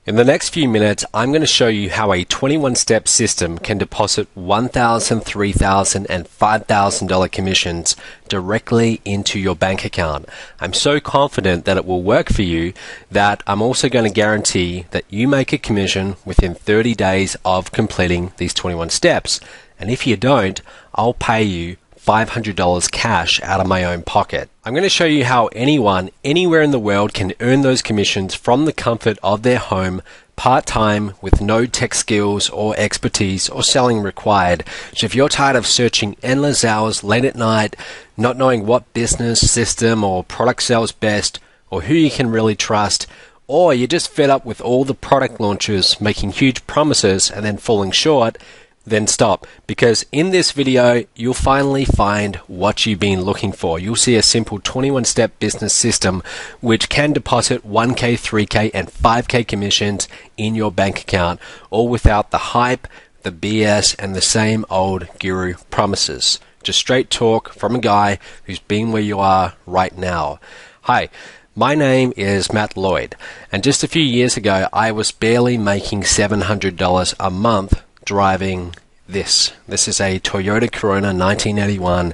In the next few minutes, I'm going to show you how a 21-step system can deposit $1,000, $3,000, and $5,000 commissions directly into your bank account. I'm so confident that it will work for you that I'm also going to guarantee that you make a commission within 30 days of completing these 21 steps. And if you don't, I'll pay you $500 cash out of my own pocket. I'm going to show you how anyone, anywhere in the world can earn those commissions from the comfort of their home, part-time, with no tech skills or expertise or selling required. So if you're tired of searching endless hours late at night, not knowing what business, system, or product sells best, or who you can really trust, or you're just fed up with all the product launches making huge promises and then falling short, then stop, because in this video you'll finally find what you've been looking for. You'll see a simple 21-step business system which can deposit 1K, 3K, and 5K commissions in your bank account, all without the hype, the BS, and the same old guru promises. Just straight talk from a guy who's been where you are right now. Hi. My name is Matt Lloyd, and just a few years ago I was barely making $700 a month driving this. This is a Toyota Corona 1981,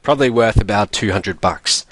probably worth about $200.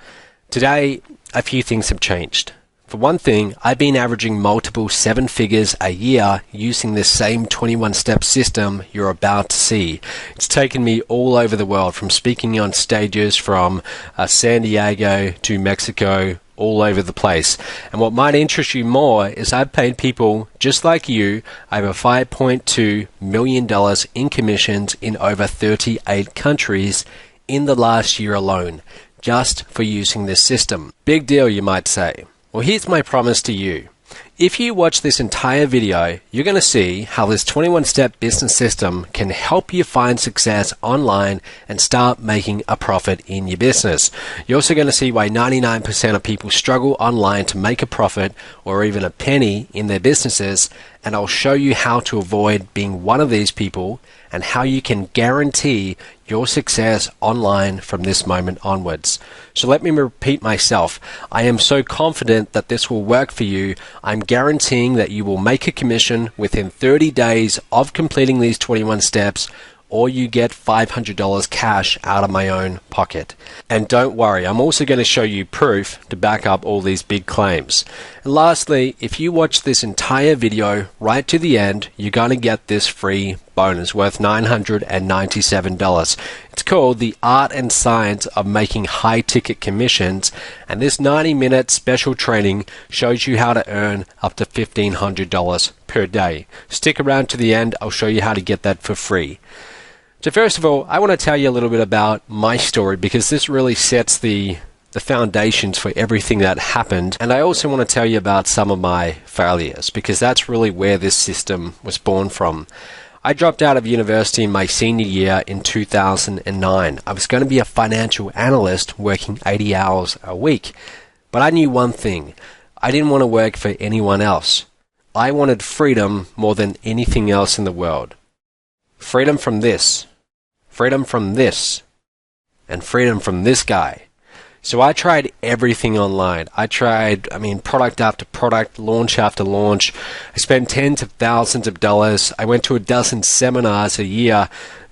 Today, a few things have changed. For one thing, I've been averaging multiple 7 figures a year using this same 21-step system you're about to see. It's taken me all over the world, from speaking on stages from San Diego to Mexico, all over the place. And what might interest you more is I've paid people just like you over $5.2 million in commissions in over 38 countries in the last year alone, just for using this system. Big deal, you might say. Well, here's my promise to you. If you watch this entire video, you're going to see how this 21-step business system can help you find success online and start making a profit in your business. You're also going to see why 99% of people struggle online to make a profit or even a penny in their businesses, and I'll show you how to avoid being one of these people and how you can guarantee your success online from this moment onwards. So let me repeat myself. I am so confident that this will work for you. I'm guaranteeing that you will make a commission within 30 days of completing these 21 steps, or you get $500 cash out of my own pocket. And don't worry, I'm also going to show you proof to back up all these big claims. And lastly, if you watch this entire video right to the end, you're going to get this free bonus worth $997. It's called The Art and Science of Making High-Ticket Commissions, and this 90-minute special training shows you how to earn up to $1,500 per day. Stick around to the end, I'll show you how to get that for free. So first of all, I want to tell you a little bit about my story, because this really sets the foundations for everything that happened. And I also want to tell you about some of my failures, because that's really where this system was born from. I dropped out of university in my senior year in 2009. I was going to be a financial analyst working 80 hours a week. But I knew one thing. I didn't want to work for anyone else. I wanted freedom more than anything else in the world. Freedom from this. Freedom from this, and freedom from this guy. So I tried everything online. I tried, product after product, launch after launch. I spent tens of thousands of dollars. I went to a dozen seminars a year,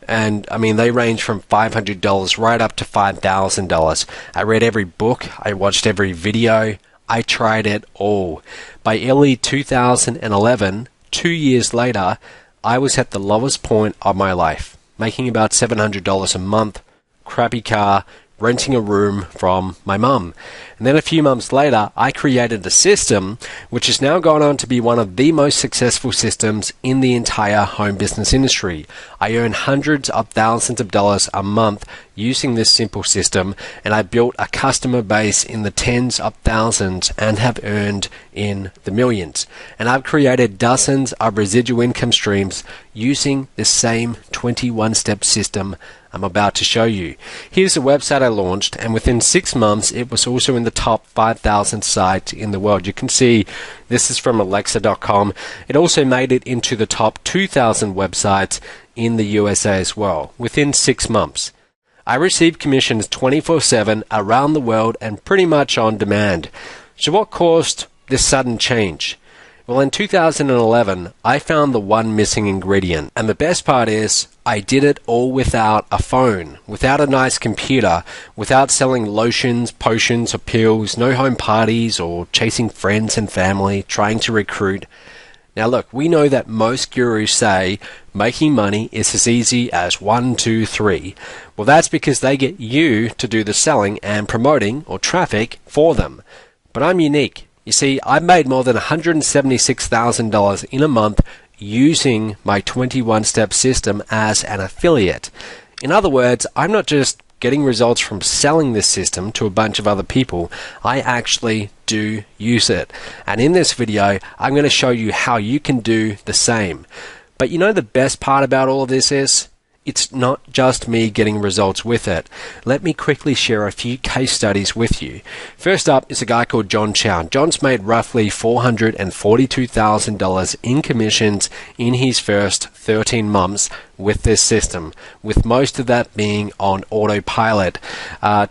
and they range from $500 right up to $5,000. I read every book. I watched every video. I tried it all. By early 2011, 2 years later, I was at the lowest point of my life, making about $700 a month, crappy car, renting a room from my mum. And then a few months later, I created a system which has now gone on to be one of the most successful systems in the entire home business industry. I earn hundreds of thousands of dollars a month using this simple system, and I built a customer base in the tens of thousands and have earned in the millions. And I've created dozens of residual income streams using this same 21-step system I'm about to show you. Here's the website I launched, and within 6 months it was also in the top 5,000 sites in the world. You can see this is from Alexa.com. It also made it into the top 2,000 websites in the USA as well, within 6 months. I receive commissions 24/7 around the world and pretty much on demand. So what caused this sudden change? Well, in 2011, I found the one missing ingredient. And the best part is, I did it all without a phone, without a nice computer, without selling lotions, potions, or pills, no home parties, or chasing friends and family, trying to recruit. Now look, we know that most gurus say making money is as easy as 1, 2, 3. Well, that's because they get you to do the selling and promoting or traffic for them. But I'm unique. You see, I've made more than $176,000 in a month using my 21-step system as an affiliate. In other words, I'm not just getting results from selling this system to a bunch of other people. I actually do use it. And in this video, I'm going to show you how you can do the same. But you know the best part about all of this is? It's not just me getting results with it. Let me quickly share a few case studies with you. First up is a guy called John Chow. John's made roughly $442,000 in commissions in his first 13 months with this system, with most of that being on autopilot.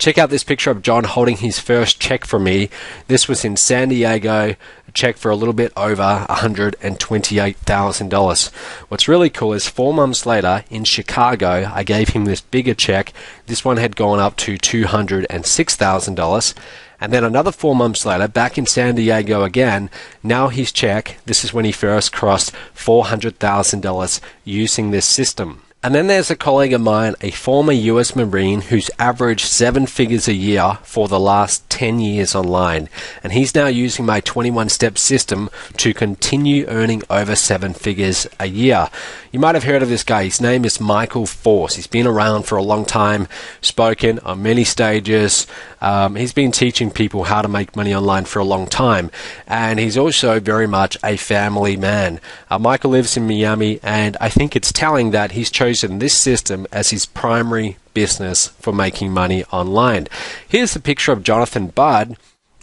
Check out this picture of John holding his first check from me. This was in San Diego. Check for a little bit over $128,000. What's really cool is 4 months later in Chicago, I gave him this bigger check. This one had gone up to $206,000. And then another 4 months later, back in San Diego again, now his check, this is when he first crossed $400,000 using this system. And then there's a colleague of mine, a former US Marine who's averaged 7 figures a year for the last 10 years online. And he's now using my 21-step system to continue earning over 7 figures a year. You might have heard of this guy. His name is Michael Force. He's been around for a long time, spoken on many stages. He's been teaching people how to make money online for a long time. And he's also very much a family man. Michael lives in Miami, and I think it's telling that he's chosen this system as his primary business for making money online. Here's a picture of Jonathan Budd,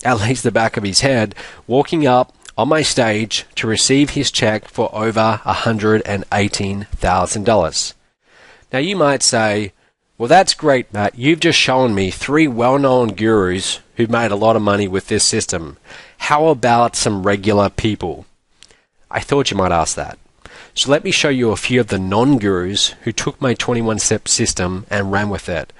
at least the back of his head, walking up on my stage to receive his check for over $118,000. Now you might say, well, that's great, Matt. You've just shown me 3 well-known gurus who've made a lot of money with this system. How about some regular people? I thought you might ask that. So let me show you a few of the non-gurus who took my 21-step system and ran with it.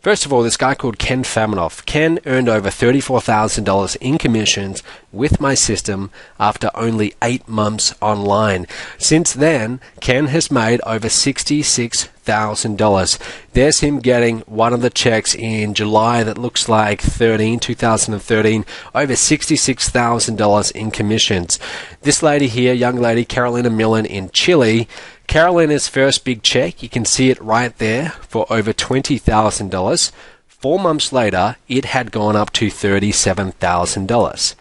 First of all, this guy called Ken Faminoff. Ken earned over $34,000 in commissions with my system after only 8 months online. Since then, Ken has made over $66,000. There's him getting one of the checks in July that looks like 2013, over $66,000 in commissions. This lady here, young lady, Carolina Millen in Chile, Carolina's first big check, you can see it right there, for over $20,000. 4 months later, it had gone up to $37,000.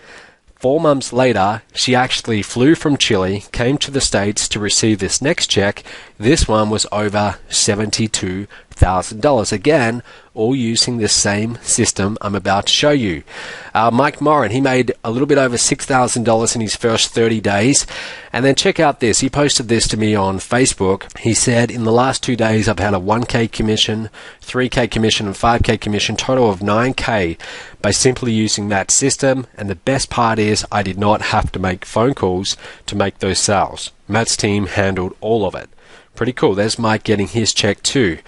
4 months later, she actually flew from Chile, came to the States to receive this next check. This one was over $72,000. Again, all using the same system I'm about to show you. Mike Morin, he made a little bit over $6,000 in his first 30 days. And then check out this. He posted this to me on Facebook. He said, in the last 2 days, I've had a 1K commission, 3K commission, and 5K commission, total of 9K by simply using that system. And the best part is I did not have to make phone calls to make those sales. Matt's team handled all of it. Pretty cool. There's Mike getting his check too.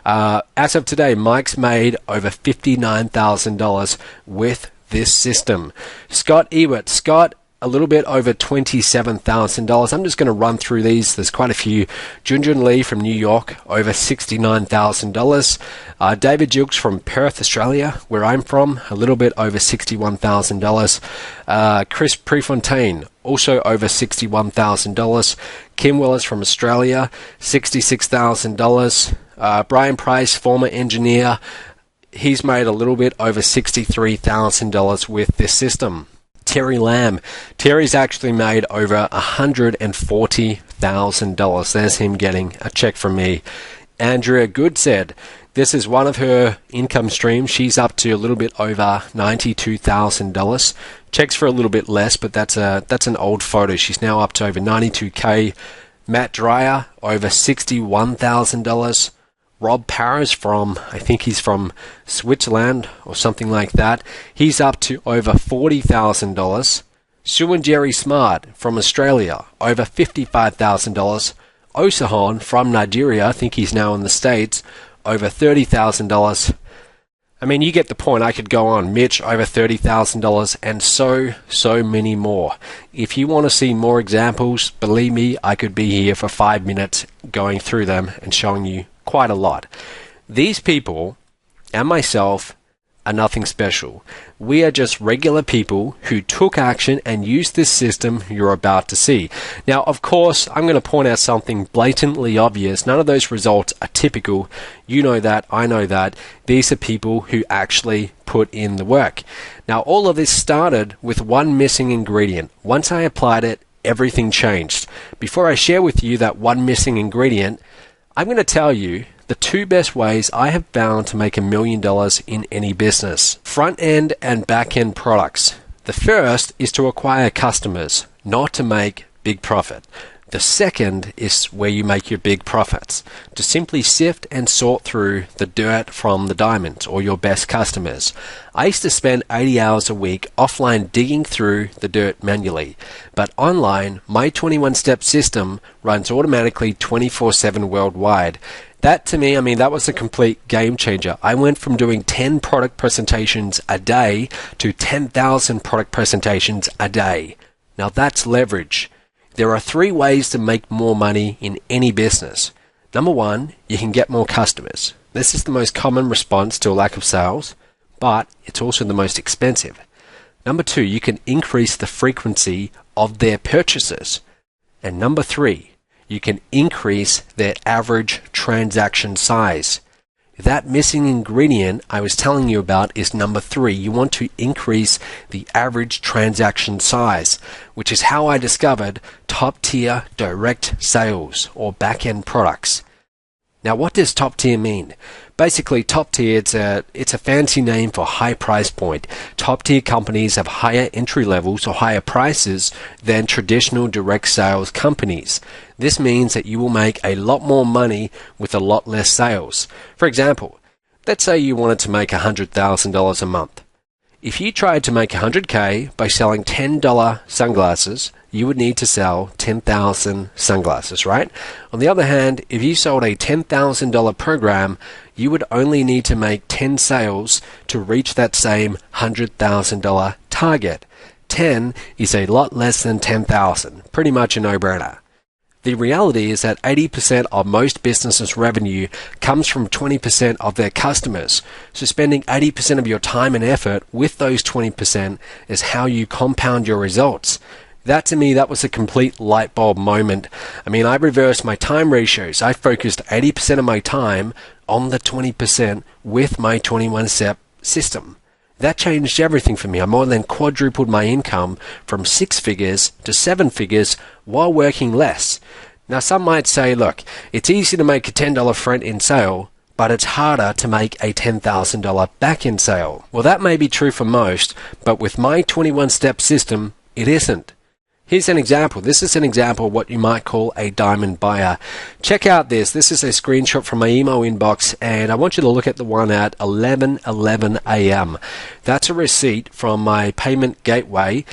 As of today, Mike's made over $59,000 with this system. Scott Ewert. Scott, a little bit over $27,000. I'm just going to run through these. There's quite a few. Junjun Lee from New York, over $69,000. David Jukes from Perth, Australia, where I'm from, a little bit over $61,000. Chris Prefontaine, also over $61,000. Kim Willis from Australia, $66,000. Brian Price, former engineer, he's made a little bit over $63,000 with this system. Terry Lamb. Terry's actually made over $140,000. There's him getting a check from me. Andrea Goodsaid. This is one of her income streams. She's up to a little bit over $92,000. Checks for a little bit less, but that's an old photo. She's now up to over $92K. Matt Dreyer, over $61,000. Rob Paris I think he's from Switzerland or something like that. He's up to over $40,000. Sue and Jerry Smart from Australia, over $55,000. Osahan from Nigeria, I think he's now in the States, over $30,000. I mean, you get the point. I could go on. Mitch, over $30,000, and so many more. If you want to see more examples, believe me, I could be here for 5 minutes going through them and showing you quite a lot. These people and myself are nothing special. We are just regular people who took action and used this system you're about to see. Now, of course, I'm going to point out something blatantly obvious. None of those results are typical. You know that, I know that. These are people who actually put in the work. Now, all of this started with one missing ingredient. Once I applied it, everything changed. Before I share with you that one missing ingredient, I'm going to tell you the 2 best ways I have found to make $1 million in any business. Front-end and back-end products. The first is to acquire customers, not to make big profit. The second is where you make your big profits, to simply sift and sort through the dirt from the diamonds or your best customers. I used to spend 80 hours a week offline digging through the dirt manually, but online, my 21-step system runs automatically 24/7 worldwide. That to me, that was a complete game changer. I went from doing 10 product presentations a day to 10,000 product presentations a day. Now that's leverage. There are 3 ways to make more money in any business. Number 1, you can get more customers. This is the most common response to a lack of sales, but it's also the most expensive. Number 2, you can increase the frequency of their purchases. And number 3, you can increase their average transaction size. That missing ingredient I was telling you about is number 3. You want to increase the average transaction size, which is how I discovered top tier direct sales or back-end products. Now, what does top tier mean? Basically, top tier, it's a fancy name for high price point. Top tier companies have higher entry levels or higher prices than traditional direct sales companies. This means that you will make a lot more money with a lot less sales. For example, let's say you wanted to make $100,000 a month. If you tried to make $100K by selling $10 sunglasses, you would need to sell 10,000 sunglasses, right? On the other hand, if you sold a $10,000 program, you would only need to make 10 sales to reach that same $100,000 target. 10 is a lot less than 10,000, pretty much a no-brainer. The reality is that 80% of most businesses' revenue comes from 20% of their customers. So spending 80% of your time and effort with those 20% is how you compound your results. That to me, that was a complete light bulb moment. I reversed my time ratios. I focused 80% of my time on the 20% with my 21-step system. That changed everything for me. I more than quadrupled my income from 6 figures to 7 figures while working less. Now, some might say, look, it's easy to make a $10 front-end sale, but it's harder to make a $10,000 back-end sale. Well, that may be true for most, but with my 21-step system, it isn't. Here's an example. This is an example of what you might call a diamond buyer. Check out this. This is a screenshot from my email inbox, and I want you to look at the one at 11:11 a.m. That's a receipt from my payment gateway,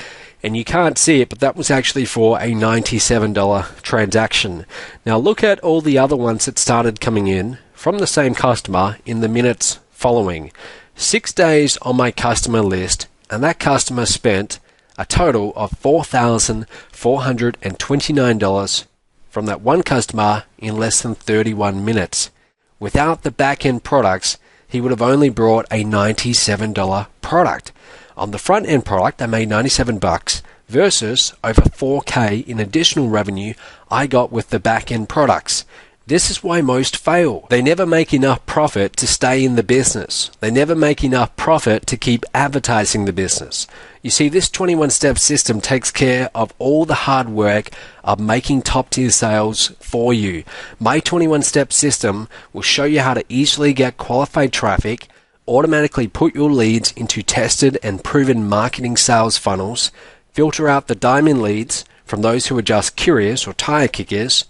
and you can't see it, but that was actually for a $97 transaction. Now look at all the other ones that started coming in from the same customer in the minutes following. 6 days on my customer list, and that customer spent a total of $4,429 from that one customer in less than 31 minutes. Without the back-end products, he would have only brought a $97 product. On the front-end product, I made $97 versus over $4K in additional revenue I got with the back-end products. This is why most fail. They never make enough profit to stay in the business. They never make enough profit to keep advertising the business. You see, this 21-step system takes care of all the hard work of making top-tier sales for you. My 21-step system will show you how to easily get qualified traffic, automatically put your leads into tested and proven marketing sales funnels, filter out the diamond leads from those who are just curious or tire kickers,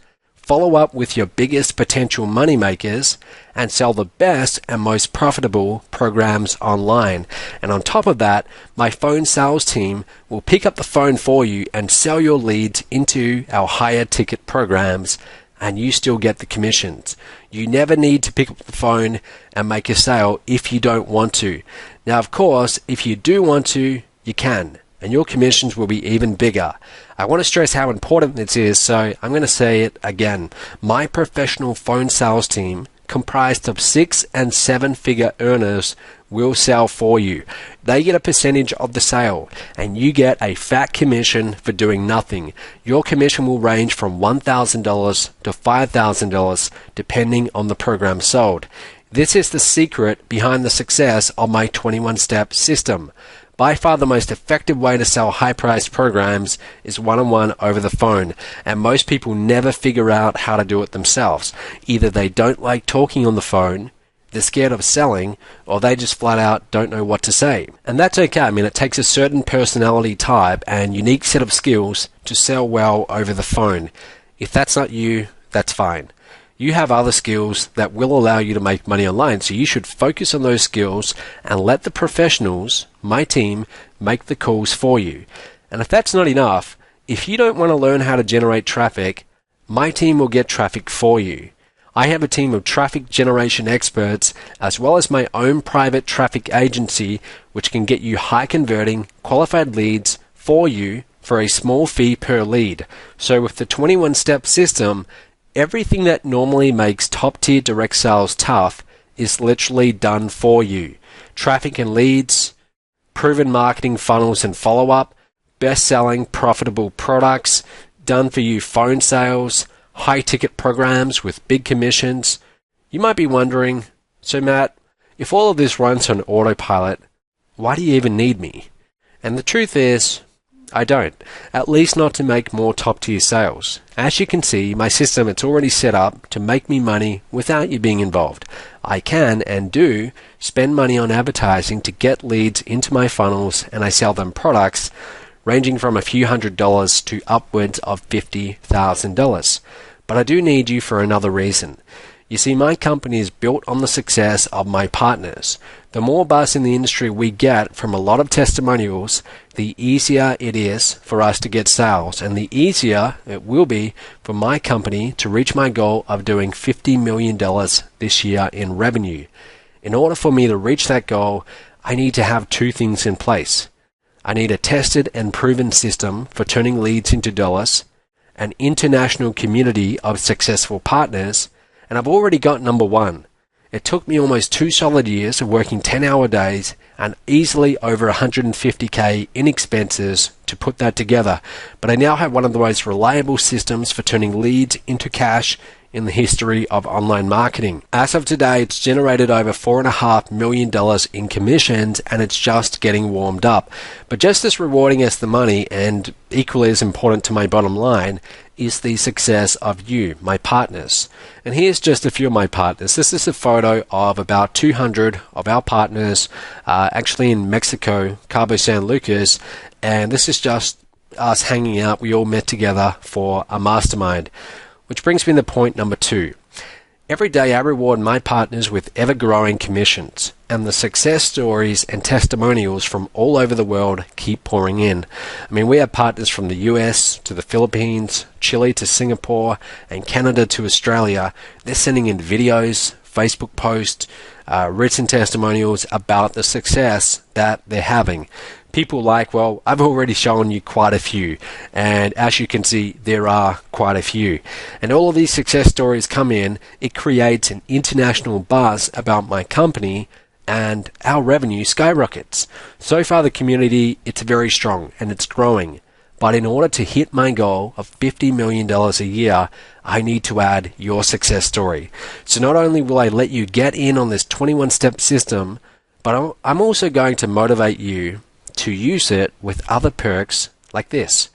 follow up with your biggest potential money makers, and sell the best and most profitable programs online. And on top of that, my phone sales team will pick up the phone for you and sell your leads into our higher ticket programs, and you still get the commissions. You never need to pick up the phone and make a sale if you don't want to. Now, of course, if you do want to, you can, and your commissions will be even bigger. I want to stress how important this is, so I'm going to say it again. My professional phone sales team, comprised of 6- and 7-figure earners, will sell for you. They get a percentage of the sale, and you get a fat commission for doing nothing. Your commission will range from $1,000 to $5,000 depending on the program sold. This is the secret behind the success of my 21-step system. By far the most effective way to sell high-priced programs is one-on-one over the phone, and most people never figure out how to do it themselves. Either they don't like talking on the phone, they're scared of selling, or they just flat out don't know what to say. And that's okay. I mean, it takes a certain personality type and unique set of skills to sell well over the phone. If that's not you, that's fine. You have other skills that will allow you to make money online, so you should focus on those skills and let the professionals, my team, make the calls for you. And if that's not enough, if you don't want to learn how to generate traffic, my team will get traffic for you. I have a team of traffic generation experts as well as my own private traffic agency, which can get you high converting, qualified leads for you for a small fee per lead. So with the 21-step system, everything that normally makes top-tier direct sales tough is literally done for you. Traffic and leads, proven marketing funnels and follow-up, best-selling profitable products, done-for-you phone sales, high-ticket programs with big commissions. You might be wondering, so Matt, if all of this runs on autopilot, why do you even need me? And the truth is, I don't, at least not to make more top-tier sales. As you can see, my system, it's already set up to make me money without you being involved. I can and do spend money on advertising to get leads into my funnels, and I sell them products ranging from a few $100s to upwards of $50,000. But I do need you for another reason. You see, my company is built on the success of my partners. The more buzz in the industry we get from a lot of testimonials, the easier it is for us to get sales, and the easier it will be for my company to reach my goal of doing $50 million this year in revenue. In order for me to reach that goal, I need to have two things in place. I need a tested and proven system for turning leads into dollars, an international community of successful partners, and I've already got number one. It took me almost 2 solid years of working 10-hour days and easily over $150K in expenses to put that together. But I now have one of the most reliable systems for turning leads into cash in the history of online marketing. As of today, it's generated over $4.5 million in commissions, and it's just getting warmed up. But just as rewarding as the money, and equally as important to my bottom line, is the success of you, my partners. And here's just a few of my partners. This is a photo of about 200 of our partners, actually in Mexico, Cabo San Lucas, and this is just us hanging out. We all met together for a mastermind. Which brings me to point number 2. Every day I reward my partners with ever-growing commissions, and the success stories and testimonials from all over the world keep pouring in. I mean, we have partners from the US to the Philippines, Chile to Singapore, and Canada to Australia. They're sending in videos, Facebook posts, written testimonials about the success that they're having. People like, well, I've already shown you quite a few, and as you can see, there are quite a few. And all of these success stories come in, it creates an international buzz about my company, and our revenue skyrockets. So far the community, it's very strong, and it's growing. But in order to hit my goal of $50 million a year, I need to add your success story. So not only will I let you get in on this 21-step system, but I'm also going to motivate you to use it with other perks like this.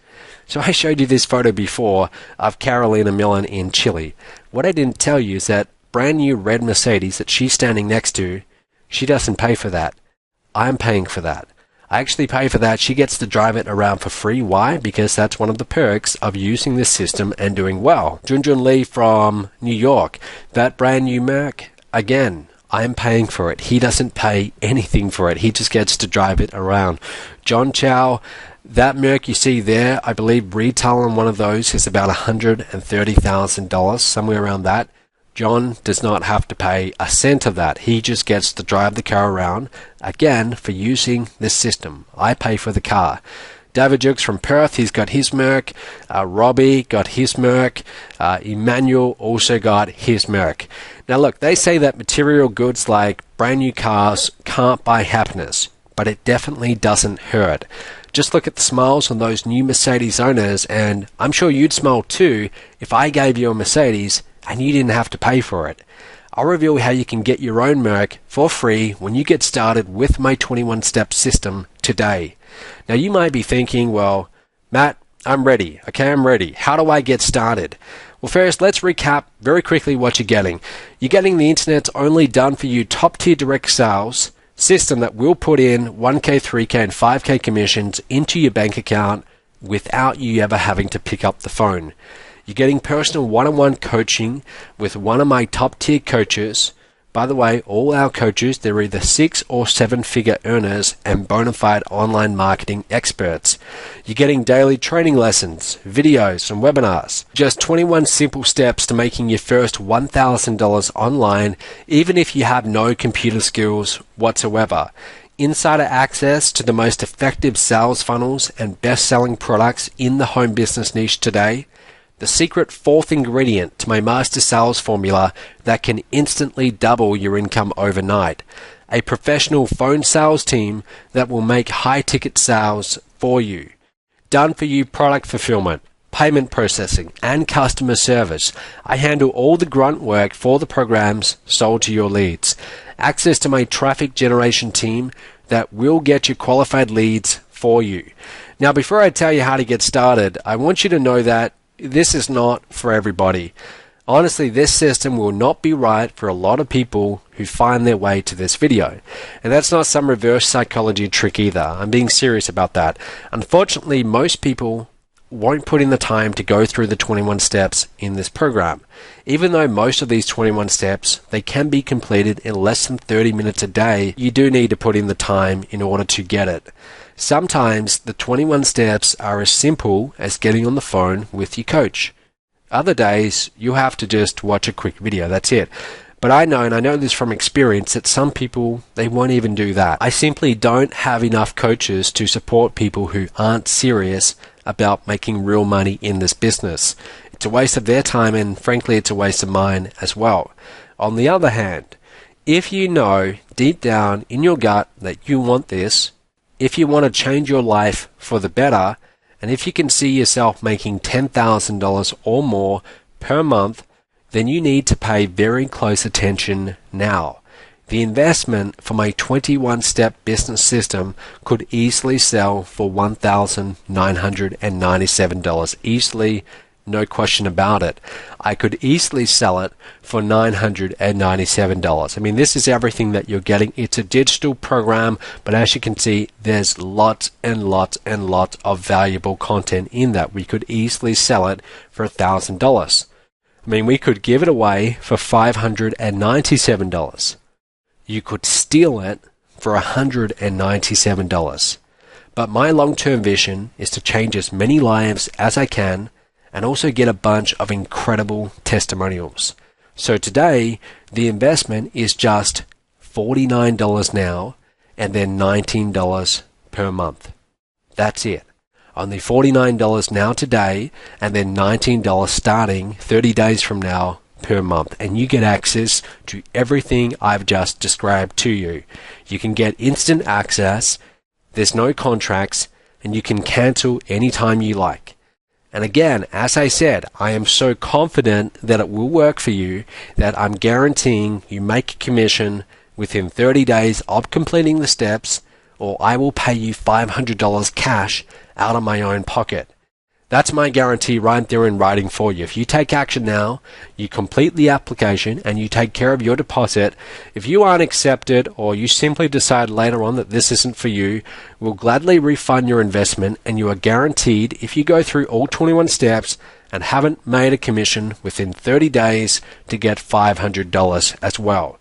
So I showed you this photo before of Carolina Millen in Chile. What I didn't tell you is that brand new red Mercedes that she's standing next to, she doesn't pay for that. I'm paying for that. I actually pay for that. She gets to drive it around for free. Why? Because that's one of the perks of using this system and doing well. Junjun Lee from New York, that brand new Merc, again, I'm paying for it. He doesn't pay anything for it. He just gets to drive it around. John Chow, that Merc you see there, I believe retail on one of those is about $130,000, somewhere around that. John does not have to pay a cent of that. He just gets to drive the car around, again, for using this system. I pay for the car. David Jukes from Perth, he's got his Merc. Robbie got his Merc. Emmanuel also got his Merc. Now look, they say that material goods like brand new cars can't buy happiness, but it definitely doesn't hurt. Just look at the smiles on those new Mercedes owners, and I'm sure you'd smile too if I gave you a Mercedes and you didn't have to pay for it. I'll reveal how you can get your own Merc for free when you get started with my 21-step system today. Now you might be thinking, well, Matt, I'm ready. Okay, I'm ready. How do I get started? Well, first, let's recap very quickly what you're getting. You're getting the internet's only done for you top-tier direct sales system that will put in 1K, 3K, and 5K commissions into your bank account without you ever having to pick up the phone. You're getting personal one-on-one coaching with one of my top-tier coaches. By the way, all our coaches, they're either 6 or 7-figure earners and bona fide online marketing experts. You're getting daily training lessons, videos, and webinars. Just 21 simple steps to making your first $1,000 online, even if you have no computer skills whatsoever. Insider access to the most effective sales funnels and best-selling products in the home business niche today. The secret fourth ingredient to my master sales formula that can instantly double your income overnight. A professional phone sales team that will make high-ticket sales for you. Done for you product fulfillment, payment processing, and customer service. I handle all the grunt work for the programs sold to your leads. Access to my traffic generation team that will get you qualified leads for you. Now, before I tell you how to get started, I want you to know that this is not for everybody. Honestly, this system will not be right for a lot of people who find their way to this video. And that's not some reverse psychology trick either. I'm being serious about that. Unfortunately, most people won't put in the time to go through the 21 steps in this program. Even though most of these 21 steps, they can be completed in less than 30 minutes a day, you do need to put in the time in order to get it. Sometimes the 21 steps are as simple as getting on the phone with your coach. Other days, you have to just watch a quick video, that's it. But I know, and I know this from experience, that some people, they won't even do that. I simply don't have enough coaches to support people who aren't serious about making real money in this business. It's a waste of their time, and frankly, it's a waste of mine as well. On the other hand, if you know deep down in your gut that you want this, if you want to change your life for the better, and if you can see yourself making $10,000 or more per month, then you need to pay very close attention now. The investment for my 21-step business system could easily sell for $1,997. Easily, no question about it. I could easily sell it for $997. I mean, this is everything that you're getting. It's a digital program, but as you can see, there's lots and lots and lots of valuable content in that. We could easily sell it for $1,000. I mean, we could give it away for $597. You could steal it for $197. But my long-term vision is to change as many lives as I can and also get a bunch of incredible testimonials. So today, the investment is just $49 now and then $19 per month. That's it. Only $49 now today and then $19 starting 30 days from now per month. And you get access to everything I've just described to you. You can get instant access, there's no contracts, and you can cancel anytime you like. And again, as I said, I am so confident that it will work for you that I'm guaranteeing you make a commission within 30 days of completing the steps, or I will pay you $500 cash out of my own pocket. That's my guarantee right there in writing for you. If you take action now, you complete the application, and you take care of your deposit, if you aren't accepted or you simply decide later on that this isn't for you, we'll gladly refund your investment, and you are guaranteed, if you go through all 21 steps and haven't made a commission within 30 days, to get $500 as well.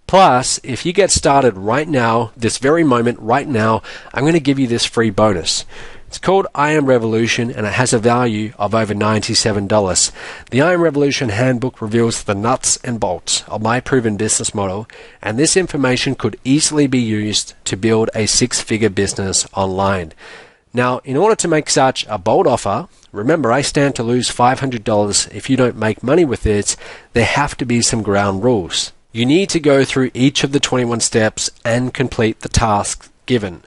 Plus, if you get started right now, this very moment, right now, I'm going to give you this free bonus. It's called I Am Revolution, and it has a value of over $97. The I Am Revolution handbook reveals the nuts and bolts of my proven business model, and this information could easily be used to build a six-figure business online. Now, in order to make such a bold offer, remember, I stand to lose $500 if you don't make money with it. There have to be some ground rules. You need to go through each of the 21 steps and complete the tasks given.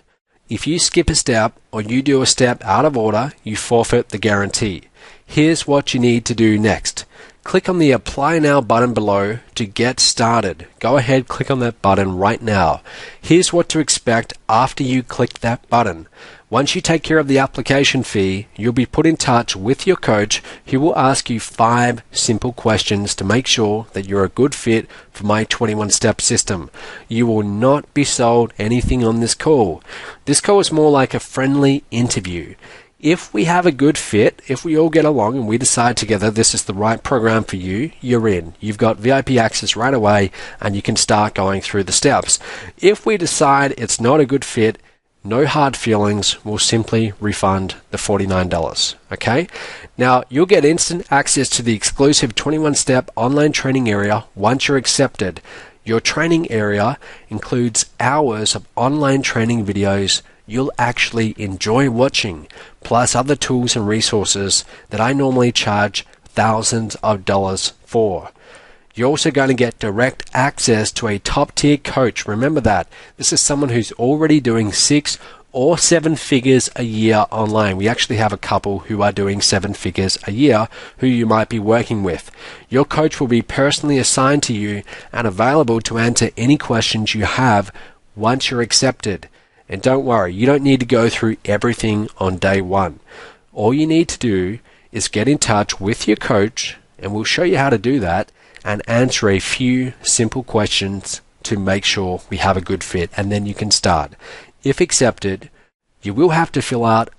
If you skip a step or you do a step out of order, you forfeit the guarantee. Here's what you need to do next. Click on the Apply Now button below to get started. Go ahead, click on that button right now. Here's what to expect after you click that button. Once you take care of the application fee, you'll be put in touch with your coach who will ask you 5 simple questions to make sure that you're a good fit for my 21-step system. You will not be sold anything on this call. This call is more like a friendly interview. If we have a good fit, if we all get along and we decide together this is the right program for you, you're in. You've got VIP access right away and you can start going through the steps. If we decide it's not a good fit, no hard feelings, we'll simply refund the $49, okay? Now, you'll get instant access to the exclusive 21-step online training area once you're accepted. Your training area includes hours of online training videos you'll actually enjoy watching, plus other tools and resources that I normally charge thousands of dollars for. You're also going to get direct access to a top-tier coach. Remember that. This is someone who's already doing 6 or 7 figures a year online. We actually have a couple who are doing 7 figures a year who you might be working with. Your coach will be personally assigned to you and available to answer any questions you have once you're accepted. And don't worry, you don't need to go through everything on day one. All you need to do is get in touch with your coach, and we'll show you how to do that, and answer a few simple questions to make sure we have a good fit, and then you can start. If accepted, you will have to fill out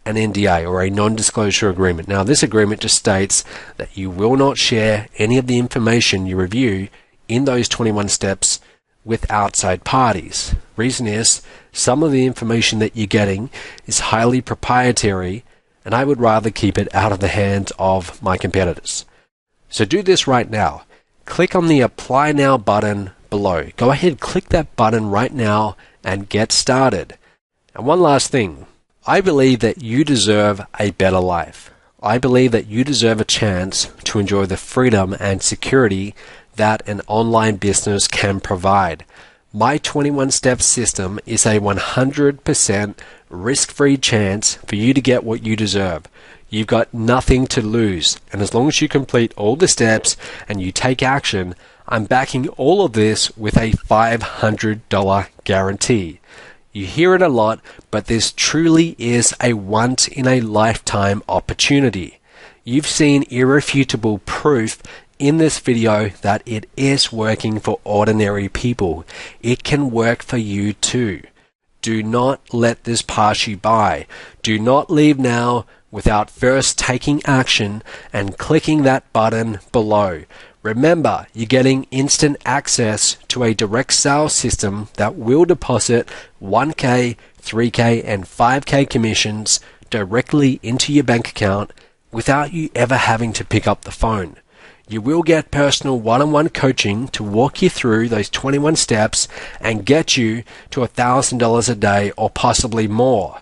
an NDA, or a non-disclosure agreement. Now, this agreement just states that you will not share any of the information you review in those 21 steps with outside parties. Reason is, some of the information that you're getting is highly proprietary, and I would rather keep it out of the hands of my competitors. So do this right now. Click on the Apply Now button below. Go ahead, click that button right now and get started. And one last thing. I believe that you deserve a better life. I believe that you deserve a chance to enjoy the freedom and security that an online business can provide. My 21-step system is a 100% risk-free chance for you to get what you deserve. You've got nothing to lose, and as long as you complete all the steps and you take action, I'm backing all of this with a $500 guarantee. You hear it a lot, but this truly is a once-in-a-lifetime opportunity. You've seen irrefutable proof in this video that it is working for ordinary people. It can work for you too. Do not let this pass you by. Do not leave now without first taking action and clicking that button below. Remember, you're getting instant access to a direct sales system that will deposit 1K, 3K, and 5K commissions directly into your bank account without you ever having to pick up the phone. You will get personal one-on-one coaching to walk you through those 21 steps and get you to $1,000 a day or possibly more.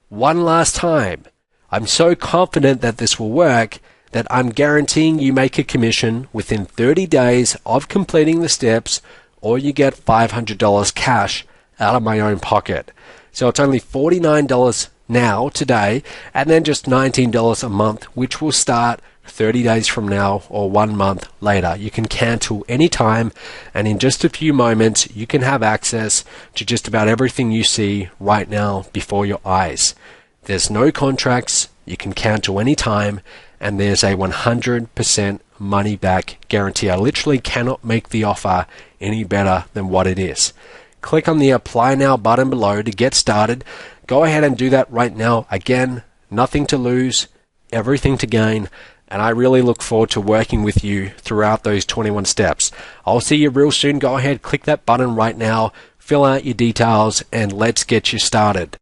One last time, I'm so confident that this will work that I'm guaranteeing you make a commission within 30 days of completing the steps, or you get $500 cash out of my own pocket. So it's only $49 now, today, and then just $19 a month, which will start 30 days from now or 1 month later. You can cancel anytime, and in just a few moments, you can have access to just about everything you see right now before your eyes. There's no contracts, You can cancel any time, and there's a 100% money back guarantee. I literally cannot make the offer any better than what it is. Click on the Apply Now button below to get started. Go ahead and do that right now. Again, nothing to lose, everything to gain, and I really look forward to working with you throughout those 21 steps. I'll see you real soon. Go ahead, click that button right now, fill out your details, and let's get you started.